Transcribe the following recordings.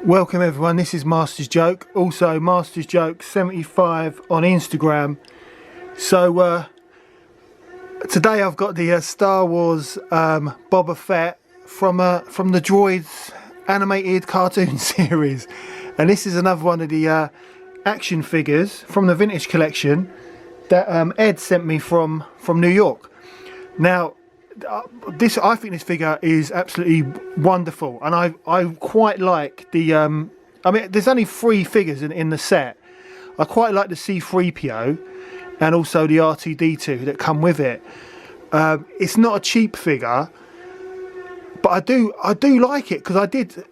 Welcome everyone, this is Master's Joke, also Master's Joke 75 on Instagram. So today I've got the Star Wars Boba Fett from the Droids animated cartoon series, and this is another one of the action figures from the vintage collection that Ed sent me from New York. Now I think this figure is absolutely wonderful, and I quite like the I mean, there's only 3 figures in the set. I quite like the C-3PO and also the R2-D2 that come with it. It's not a cheap figure, but I do like it, because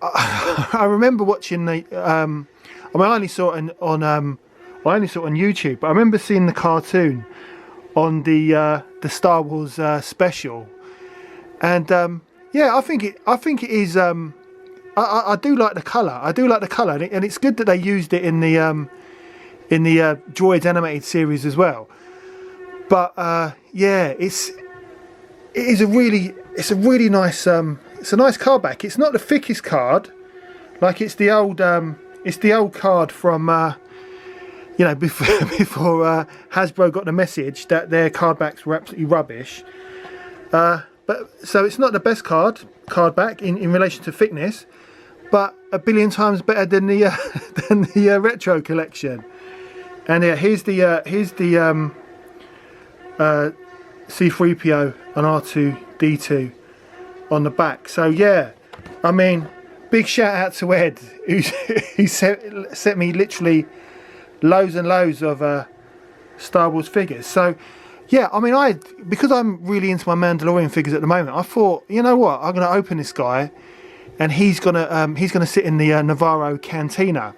I remember watching the I mean, I only saw it on YouTube, but I remember seeing the cartoon on the Star Wars special, and yeah, I think it is. I do like the colour. And it's good that they used it in the Droids animated series as well. But yeah, it's a really nice it's a nice card back. It's not the thickest card, like it's the old card from you know, before Hasbro got the message that their card backs were absolutely rubbish. But so it's not the best card back in relation to thickness, but a billion times better than the retro collection. And yeah, here's the C-3PO and R2-D2 on the back. So yeah, I mean, big shout out to Ed, who sent me literally loads and loads of Star Wars figures. So yeah, I mean, because I'm really into my Mandalorian figures at the moment, I thought, you know what, I'm going to open this guy, and he's gonna sit in the Navarro Cantina.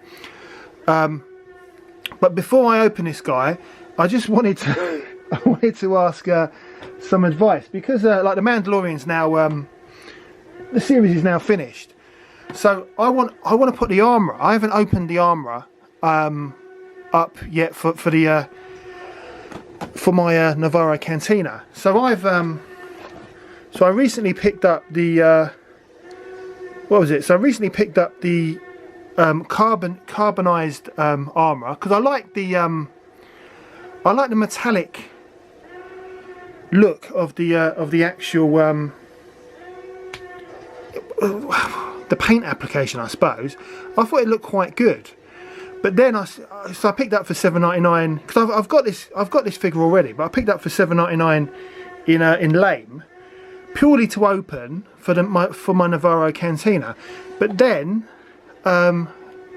But before I open this guy, I just wanted to ask some advice, because like the Mandalorian's now the series is now finished. So I want to put the armor. I haven't opened the armor up yet for my Navarro Cantina. So I recently picked up the what was it? So I recently picked up the carbonized armor, because I like the metallic look of the actual the paint application, I suppose. I thought it looked quite good. But then I picked up for $7.99, because I've got this figure already, but I picked up for $7.99 in Lame, purely to open for my Navarro Cantina. But then when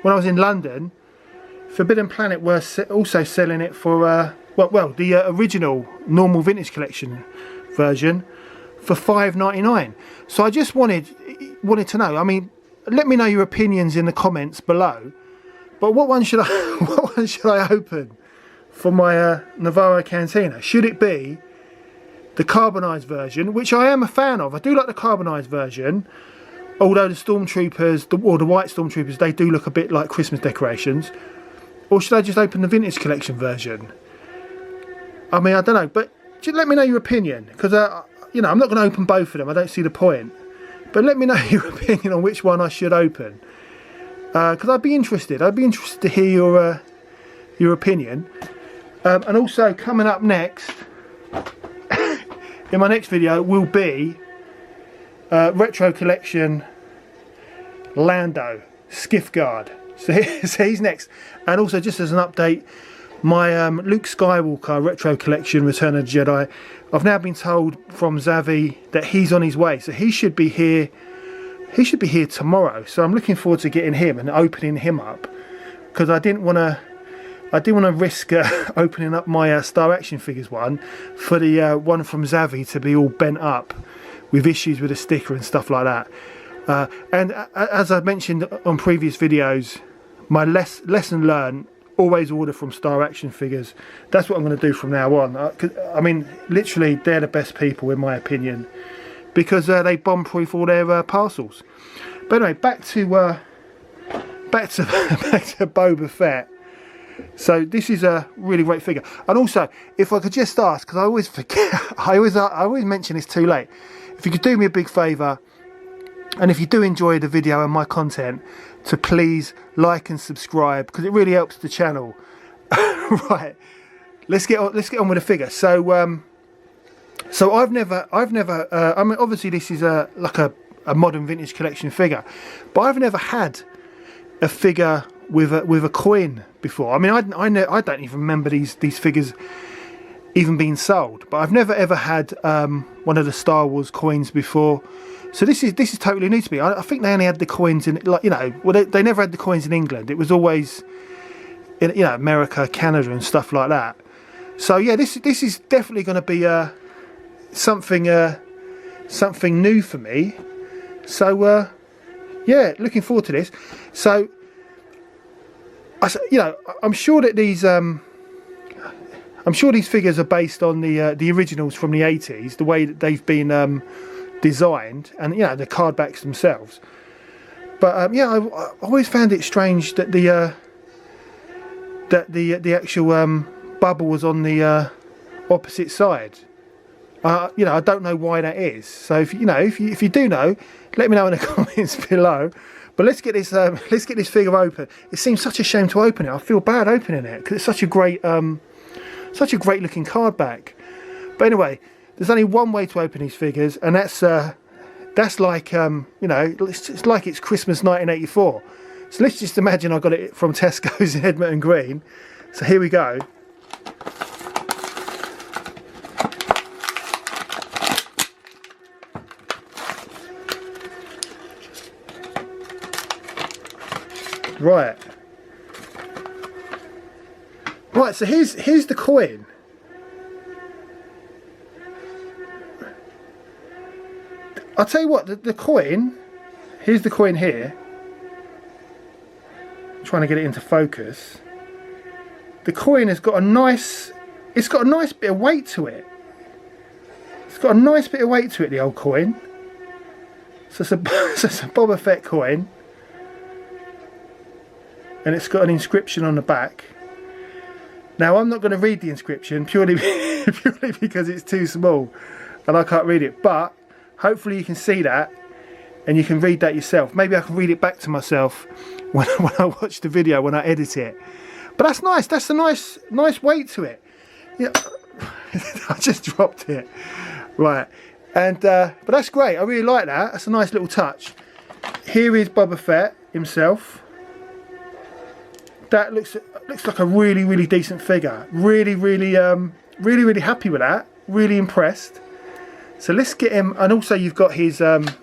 I was in London, Forbidden Planet were also selling it for well the original normal vintage collection version for $5.99. So I just wanted to know. I mean, let me know your opinions in the comments below. But what one should I open for my Navarro Cantina? Should it be the carbonized version, which I am a fan of? I do like the carbonized version, although the Stormtroopers, or the white Stormtroopers, they do look a bit like Christmas decorations. Or should I just open the vintage collection version? I mean, I don't know, but just let me know your opinion, because you know, I'm not going to open both of them. I don't see the point. But let me know your opinion on which one I should open. Because I'd be interested to hear your opinion. And also, coming up next in my next video will be retro collection Lando Skiff-Guard. So he's next. And also, just as an update, my Luke Skywalker retro collection Return of the Jedi, I've now been told from Zavi that he's on his way, so he should be here. He should be here tomorrow, so I'm looking forward to getting him and opening him up, because I didn't want to risk opening up my Star Action Figures one for the one from Zavi to be all bent up with issues with a sticker and stuff like that. And as I've mentioned on previous videos, my lesson learned: always order from Star Action Figures. That's what I'm going to do from now on. I mean, literally, they're the best people in my opinion, because they bomb-proof all their parcels. But anyway, back to Boba Fett. So this is a really great figure. And also, if I could just ask, because I always forget, I always mention this too late. If you could do me a big favour, And if you do enjoy the video and my content, to please like and subscribe, because it really helps the channel. Right, let's get on with the figure. So so I've never I mean, obviously this is like a modern vintage collection figure, but I've never had a figure with a coin before. I mean, I don't even remember these figures even being sold, but I've never ever had one of the Star Wars coins before. So this is totally new to me. I think they only had the coins in, like, you know, well, they never had the coins in England. It was always in, you know, America, Canada and stuff like that. So yeah, this is definitely going to be something new for me. So yeah, looking forward to this. So you know, I'm sure that these figures are based on the originals from the 80s, the way that they've been designed, and you know, the card backs themselves. But yeah, I always found it strange that the actual bubble was on the opposite side. You know, I don't know why that is. So if you know, if you do know, let me know in the comments below. But let's get this figure open. It seems such a shame to open it. I feel bad opening it because it's such a great looking card back. But anyway, there's only one way to open these figures, and that's like you know, it's like it's Christmas 1984. So let's just imagine I got it from Tesco's in Edmonton Green. So here we go. Right, so here's the coin. I'll tell you what, the coin, here's the coin here. I'm trying to get it into focus. The coin has got a nice, it's got a nice bit of weight to it. It's got a nice bit of weight to it, the old coin. So it's a Boba Fett coin. And it's got an inscription on the back. Now I'm not going to read the inscription purely because it's too small and I can't read it, but hopefully you can see that and you can read that yourself. Maybe I can read it back to myself when I watch the video, when I edit it. But that's nice. That's a nice weight to it. Yeah, I just dropped it. Right, and but that's great. I really like that. That's a nice little touch. Here is Boba Fett himself. That looks like a really decent figure. Really happy with that. Really impressed. So let's get him. And also you've got his jetpack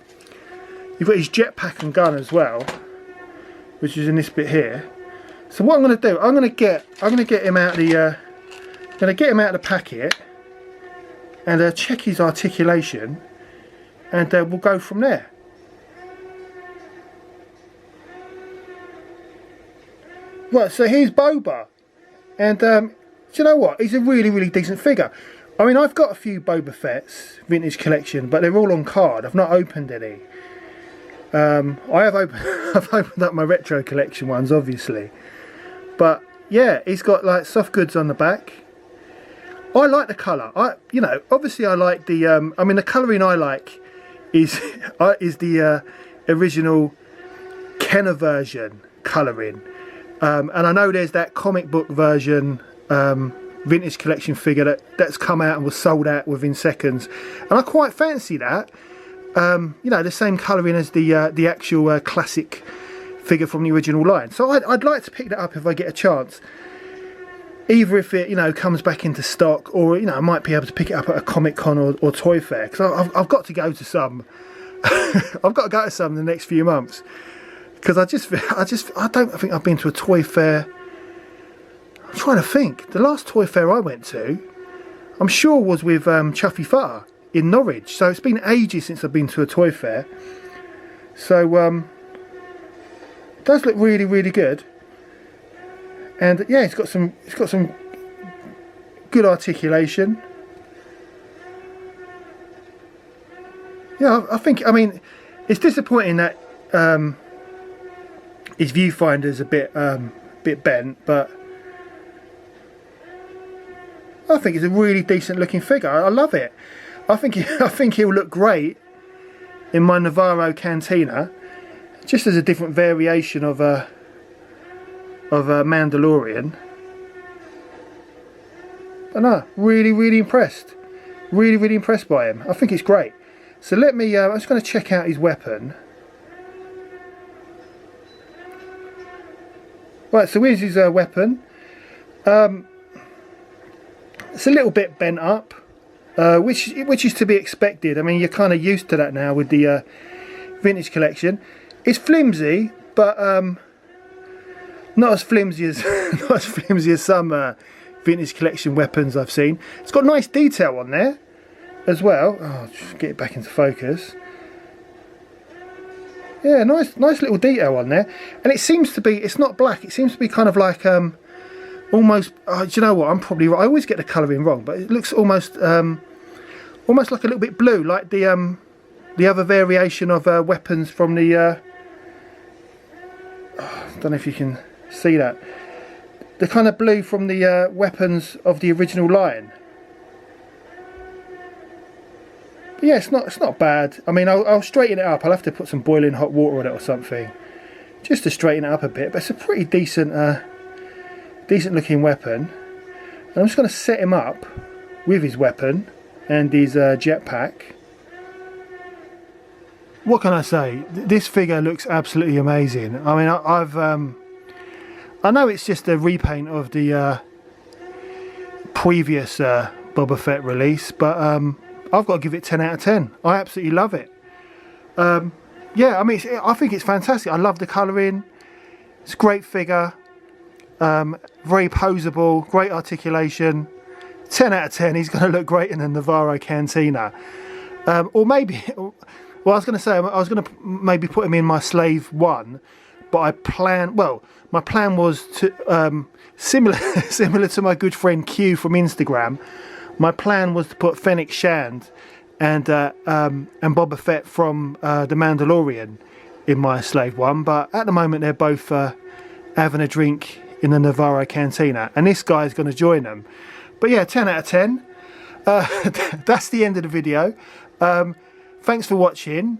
and gun as well, which is in this bit here. So what I'm going to do, I'm going to get him out the packet and check his articulation, and we'll go from there. Right, so here's Boba, and do you know what? He's a really decent figure. I mean, I've got a few Boba Fett's vintage collection, but they're all on card. I've not opened any. I've opened up my retro collection ones, obviously. But yeah, he's got like soft goods on the back. I like the colour. You know, obviously I like the. I mean, the colouring I like is the original Kenner version colouring. And I know there's that comic book version vintage collection figure that's come out and was sold out within seconds, and I quite fancy that. You know, the same colouring as the actual classic figure from the original line. So I'd like to pick that up if I get a chance. Either if it, you know, comes back into stock, or you know, I might be able to pick it up at a Comic Con or Toy Fair, because I've got to go to some. I've got to go to some in the next few months. Because I don't think I've been to a toy fair. I'm trying to think. The last toy fair I went to, I'm sure, was with Chuffy Futter in Norwich. So it's been ages since I've been to a toy fair. So it does look really good. And yeah, it's got some good articulation. Yeah, I mean, it's disappointing that his viewfinder's a bit bent, but I think it's a really decent looking figure. I love it. I think he'll look great in my Navarro Cantina, just as a different variation of a Mandalorian. But no, really impressed. Really impressed by him. I think it's great. So let me, I'm just going to check out his weapon. Right, so here's his weapon. It's a little bit bent up, which is to be expected. I mean, you're kind of used to that now with the vintage collection. It's flimsy, but not as flimsy as some vintage collection weapons I've seen. It's got nice detail on there as well. Oh, I'll just get it back into focus. Yeah, nice little detail on there. And it seems to be, it's not black, it seems to be kind of like almost, do you know what, I'm probably right, I always get the colouring wrong, but it looks almost almost like a little bit blue, like the other variation of weapons from the I don't know if you can see that, the kind of blue from the weapons of the original line. But yeah, it's not bad. I mean, I'll straighten it up. I'll have to put some boiling hot water on it or something, just to straighten it up a bit. But it's a pretty decent looking weapon. And I'm just going to set him up with his weapon and his jetpack. What can I say? This figure looks absolutely amazing. I mean, I know it's just a repaint of the previous Boba Fett release, but I've got to give it 10 out of 10. I absolutely love it. Yeah, I mean, I think it's fantastic. I love the colouring. It's a great figure. Very poseable, great articulation. 10 out of 10. He's going to look great in the Navarro Cantina. Or maybe, well, I was going to say, I was going to maybe put him in my Slave 1, but my plan was to, similar to my good friend Q from Instagram, my plan was to put Fennec Shand and Boba Fett from The Mandalorian in my Slave 1, but at the moment they're both having a drink in the Navarro Cantina, and this guy's going to join them. But yeah, 10 out of 10. That's the end of the video. Thanks for watching.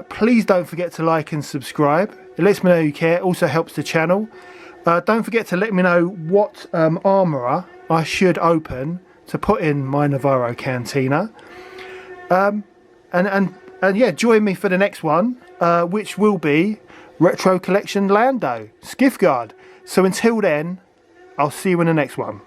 Please don't forget to like and subscribe. It lets me know you care. It also helps the channel. Don't forget to let me know what armourer I should open to put in my Navarro Cantina. And yeah, join me for the next one, which will be Retro Collection Lando, Skiff Guard. So until then, I'll see you in the next one.